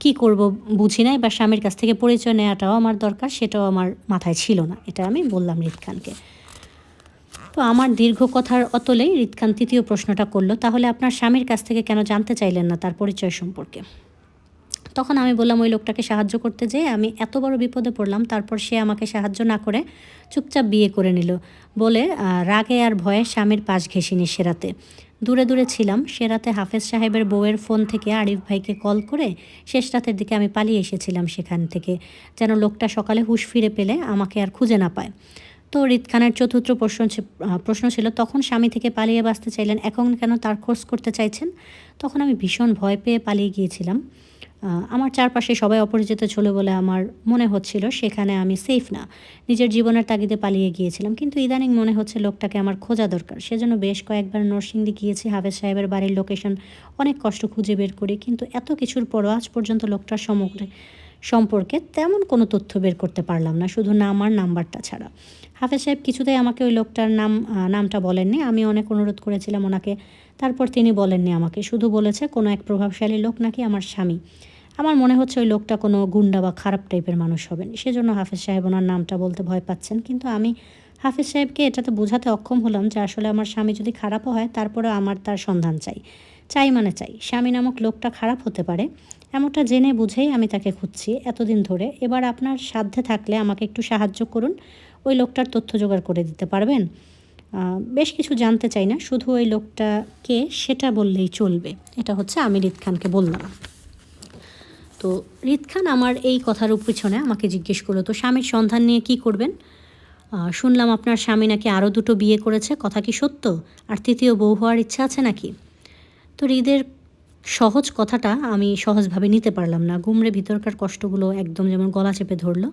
কি করব বুঝি নাই, বা স্বামীর কাছ থেকে পরিচয় নেওয়াটাও আমার দরকার সেটাও আমার মাথায় ছিল না। এটা আমি বললাম রিত খানকে। তো আমার দীর্ঘ কথার অতলেই রিত খান তৃতীয় প্রশ্নটা করলো, তাহলে আপনার স্বামীর কাছ থেকে কেন জানতে চাইলেন না তার পরিচয় সম্পর্কে? তখন আমি বললাম ওই লোকটাকে সাহায্য করতে যেয়ে আমি এত বড় বিপদে পড়লাম, তারপর সে আমাকে সাহায্য না করে চুপচাপ বিয়ে করে নিল বলে রাগে আর ভয়ে স্বামীর পাশ ঘেঁষিনি সে রাতে। দূরে দূরে ছিলাম। সে রাতে হাফেজ সাহেবের বউয়ের ফোন থেকে আরিফ ভাইকে কল করে শেষ রাতের দিকে আমি পালিয়ে এসেছিলাম সেখান থেকে, যেন লোকটা সকালে হুঁশ ফিরে পেলে আমাকে আর খুঁজে না পায়। তো রিত খানের চতুর্থ প্রশ্ন ছিল, তখন স্বামী থেকে পালিয়ে বাঁচতে চাইলেন, এখন কেন তার খোঁজ করতে চাইছেন? তখন আমি ভীষণ ভয় পেয়ে পালিয়ে গিয়েছিলাম। আমার চারপাশে সবাই অপরিচিত ছিল বলে আমার মনে হচ্ছিল সেখানে আমি সেফ না। নিজের জীবনের তাগিদে পালিয়ে গিয়েছিলাম, কিন্তু ইদানিং মনে হচ্ছে লোকটাকে আমার খোঁজা দরকার। সেজন্য বেশ কয়েকবার নরসিংদী গিয়েছি, হাফেজ সাহেবের বাড়ির লোকেশন অনেক কষ্ট খুঁজে বের করি, কিন্তু এত কিছুর পরও আজ পর্যন্ত লোকটার সম্পর্কে তেমন কোনো তথ্য বের করতে পারলাম না, শুধু নাম আর নাম্বারটা ছাড়া। হাফেজ সাহেব কিছুতেই আমাকে ওই লোকটার নামটা বলেননি। আমি অনেক অনুরোধ করেছিলাম ওনাকে, তারপর তিনি বলেননি আমাকে, শুধু বলেছে কোনো এক প্রভাবশালী লোক নাকি আমার স্বামী। আমার মনে হচ্ছে ওই লোকটা কোনো গুন্ডা বা খারাপ টাইপের মানুষ হবেন, সেজন্য হাফেজ সাহেব ওনার নামটা বলতে ভয় পাচ্ছেন। কিন্তু আমি হাফেজ সাহেবকে এটাতে বোঝাতে অক্ষম হলাম যে আসলে আমার স্বামী যদি খারাপও হয় তারপরেও আমার তার সন্ধান চাই। চাই মানে চাই। স্বামী নামক লোকটা খারাপ হতে পারে এমনটা জেনে বুঝেই আমি তাকে খুঁজছি এতদিন ধরে। এবার আপনার সাধ্যে থাকলে আমাকে একটু সাহায্য করুন, ওই লোকটার তথ্য জোগাড় করে দিতে পারবেন? বেশ কিছু জানতে চাই না, শুধু ওই লোকটা কে সেটা বললেই চলবে। এটা হচ্ছে আমি রিত খানকে বললাম। তো রিত খান আমার এই কথার পিছনে আমাকে জিজ্ঞেস করলো, তো স্বামীর সন্ধান নিয়ে কি করবেন? শুনলাম আপনার স্বামী নাকি আরও দুটো বিয়ে করেছে, কথা কি সত্য? আর তৃতীয় বউ হওয়ার ইচ্ছা আছে নাকি? তো হৃদের সহজ কথাটা আমি সহজভাবে নিতে পারলাম না। গুমরে ভিতরকার কষ্টগুলো একদম যেমন গলা চেপে ধরলো।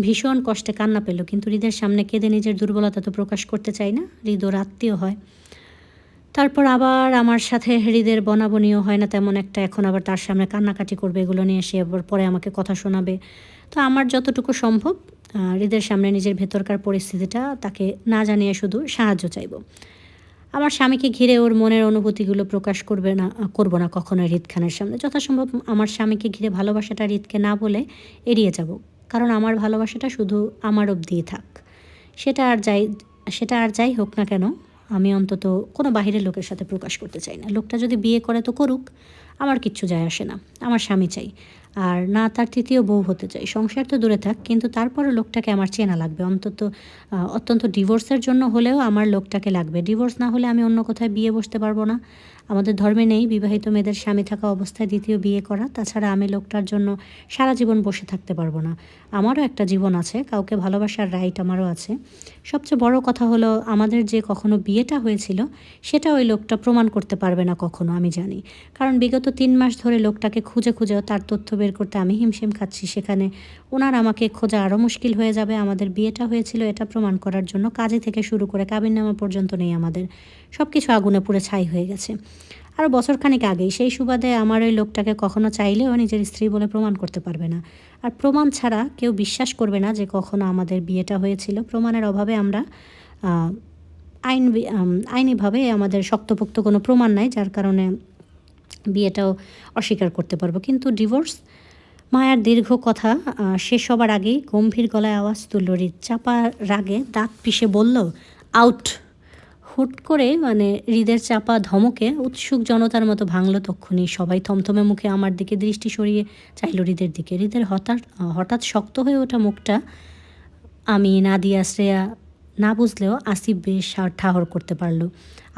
ভীষণ কষ্টে কান্না পেল, কিন্তু হৃদের সামনে কেঁদে নিজের দুর্বলতা তো প্রকাশ করতে চাই না, হৃদ ওর আত্মীয় হয়। তারপর আবার আমার সাথে হৃদের বনাবনিও হয় না তেমন একটা, এখন আবার তার সামনে কান্নাকাটি করবে, এগুলো নিয়ে সে আবার পরে আমাকে কথা শোনাবে। তো আমার যতটুকু সম্ভব হৃদের সামনে নিজের ভেতরকার পরিস্থিতিটা তাকে না জানিয়ে শুধু সাহায্য চাইব। আমার স্বামীকে ঘিরে ওর মনের অনুভূতিগুলো প্রকাশ করব না কখনোই রিত খানের সামনে। যথাসম্ভব আমার স্বামীকে ঘিরে ভালোবাসাটা রিতকে না বলে এড়িয়ে যাব, কারণ আমার ভালোবাসাটা শুধু আমার অবধিই থাক। সেটা আর যাই সেটা আর যাই হোক না কেন, আমি অন্তত কোনো বাহিরের লোকের সাথে প্রকাশ করতে চাই না। লোকটা যদি বিয়ে করে তো করুক, আমার কিচ্ছু যায় আসে না। আমার স্বামী চাই, আর না তার তৃতীয় বউ হতে চাই। সংসার তো দূরে থাক, কিন্তু তারপরে লোকটাকে আমার চেনা লাগবে। অত্যন্ত ডিভোর্সের জন্য হলেও আমার লোকটাকে লাগবে। ডিভোর্স না হলে আমি অন্য কোথায় বিয়ে বসতে পারবো না। আমাদের ধর্মে নেই বিবাহিত মেয়েদের স্বামী থাকা অবস্থায় দ্বিতীয় বিয়ে করা। তাছাড়া আমি লোকটার জন্য সারা জীবন বসে থাকতে পারবো না। আমারও একটা জীবন আছে, কাউকে ভালোবাসার রাইট আমারও আছে। সবচেয়ে বড় কথা হলো, আমাদের যে কখনো বিয়েটা হয়েছিল সেটা ওই লোকটা প্রমাণ করতে পারবে না কখনো, আমি জানি। কারণ বিগত 3 মাস ধরে লোকটাকে খুঁজে খুঁজেও তার তথ্য বের করতে আমি হিমশিম খাচ্ছি। সেখানে ওনার আমাকে খোঁজা আরও মুশকিল হয়ে যাবে। আমাদের বিয়েটা হয়েছিল এটা প্রমাণ করার জন্য কাজে থেকে শুরু করে কাবিননামা পর্যন্ত নেই আমাদের। সব কিছু আগুনে পুড়ে ছাই হয়ে গেছে আরও বছরখানেক আগেই। সেই সুবাদে আমার ওই লোকটাকে কখনো চাইলেও নিজের স্ত্রী বলে প্রমাণ করতে পারবে না। আর প্রমাণ ছাড়া কেউ বিশ্বাস করবে না যে কখনো আমাদের বিয়েটা হয়েছিল। প্রমাণের অভাবে আমরা আইনিভাবে আমাদের শক্তপোক্ত কোনো প্রমাণ নাই, যার কারণে বিয়েটাও অস্বীকার করতে পারবো। কিন্তু ডিভোর্স মায়ার দীর্ঘ কথা শেষ হবার আগেই গম্ভীর গলায় আওয়াজ তুলল রিত। চাপা রাগে দাঁত পিষে বলল, আউট। হুট করে হৃদের চাপা ধমকে উৎসুক জনতার মতো ভাঙল তক্ষুনি। সবাই থমথমে মুখে আমার দিকে দৃষ্টি সরিয়ে চাইল হৃদের দিকে। হৃদের হঠাৎ শক্ত হয়ে ওঠা মুখটা আমি নাদিয়া শ্রেয়া না বুঝলেও আসিফ বেশ ঠাহর করতে পারলো।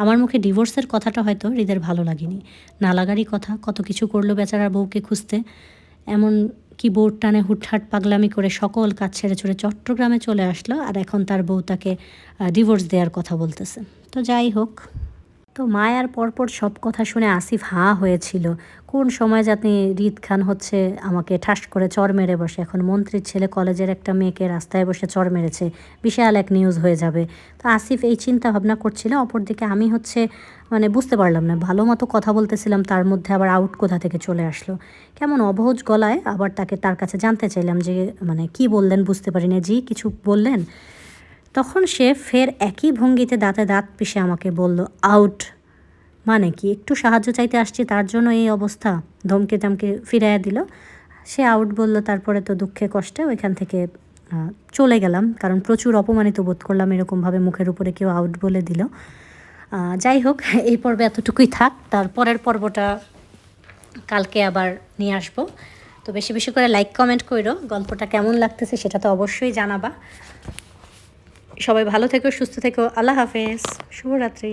আমার মুখে ডিভোর্সের কথাটা হয়তো হৃদের ভালো লাগেনি। না লাগারই কথা, কত কিছু করলো বেচারার বউকে খুঁজতে। এমন কি বউর টানে হুটহাট পাগলামি করে সকল কাজ ছেড়ে ছুড়ে চট্টগ্রামে চলে আসলো, আর এখন তার বউ তাকে ডিভোর্স দেওয়ার কথা বলতেছে। তো যাই হোক, তো মায়ার পরপর সব কথা শুনে আসিফ হাঁ হয়েছিল। কোন সময় যাতে রিত খান হচ্ছে আমাকে ঠাস করে চর মেরে বসে। এখন মন্ত্রীর ছেলে কলেজের একটা মেয়েকে রাস্তায় বসে চর মেরেছে, বিশাল এক নিউজ হয়ে যাবে। তো আসিফ এই চিন্তা ভাবনা করছিল। অপরদিকে আমি হচ্ছে বুঝতে পারলাম না, ভালো মতো কথা বলতেছিলাম, তার মধ্যে আবার আউট কোথা থেকে চলে আসলো। কেমন অবহজ গলায় আবার তার কাছে জানতে চাইলাম যে কি বললেন বুঝতে পারি না। জি কিছু বললেন? তখন সে ফের একই ভঙ্গিতে দাঁতে দাঁত পিষে আমাকে বলল, আউট। মানে কি, একটু সাহায্য চাইতে আসছি তার জন্য এই অবস্থা? ধমকে টমকে ফিরাইয়া দিল। সে আউট বলল, তারপরে তো দুঃখে কষ্টে ওইখান থেকে চলে গেলাম, কারণ প্রচুর অপমানিত বোধ করলাম এরকমভাবে মুখের উপরে কেউ আউট বলে দিল। যাই হোক, এই পর্বে এতটুকুই থাক, তার পরের পর্বটা কালকে আবার নিয়ে আসবো। তো বেশি বেশি করে লাইক কমেন্ট করো, গল্পটা কেমন লাগতেছে সেটা তো অবশ্যই জানাবা। সবাই ভালো থেকো, সুস্থ থেকো, আল্লাহ হাফেজ, শুভরাত্রি।